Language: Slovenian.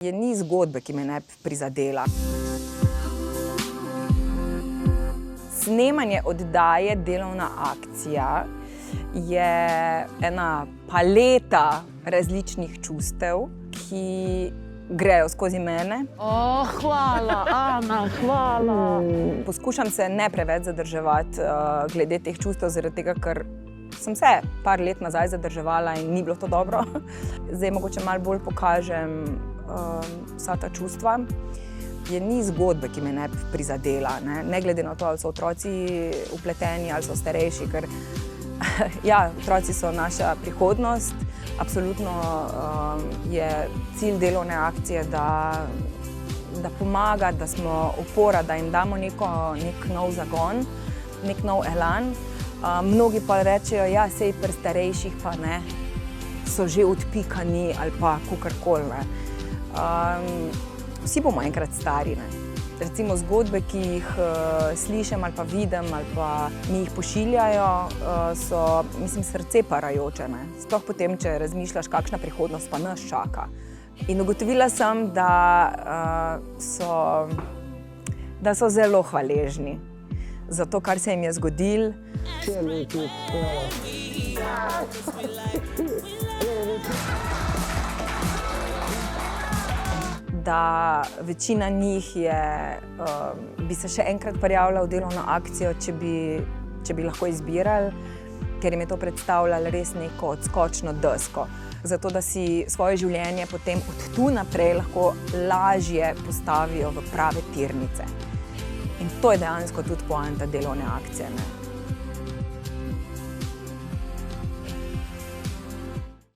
Ni zgodbe, ki me ne bi prizadela. Snemanje oddaje Delovna akcija je ena paleta različnih čustev, ki grejo skozi mene. Hvala, Ana, hvala. Poskušam se ne preveč zadrževati glede teh čustev, zaradi tega, ker sem se par let nazaj zadrževala in ni bilo to dobro. Zdaj mogoče malo bolj pokažem vsa ta čustva. Ni zgodbe, ki me ne bi prizadela, ne glede na to, ali so otroci vpleteni ali so starejši, ker ja, otroci so naša prihodnost. Absolutno je cilj Delovne akcije, da pomaga, da smo opora, da jim damo nek nov zagon, nek nov elan. Mnogi pa rečejo, ja, sej pri starejših pa ne, so že odpikani ali pa kakorkoli. Vsi bomo enkrat stari. Recimo zgodbe, ki jih slišim ali pa vidim ali pa mi jih pošiljajo, so, mislim, srce parajoče. Sploh potem, če razmišljaš, kakšna prihodnost pa nas čaka. In ugotovila sem, da so zelo hvaležni za to, kar se jim je zgodilo. Da večina njih bi se še enkrat prijavila v Delovno akcijo, če bi lahko izbirali, ker jim je to predstavljalo res neko odskočno desko. Zato, da si svoje življenje potem od tu naprej lahko lažje postavijo v prave tirnice. In to je dejansko tudi poanta Delovne akcije.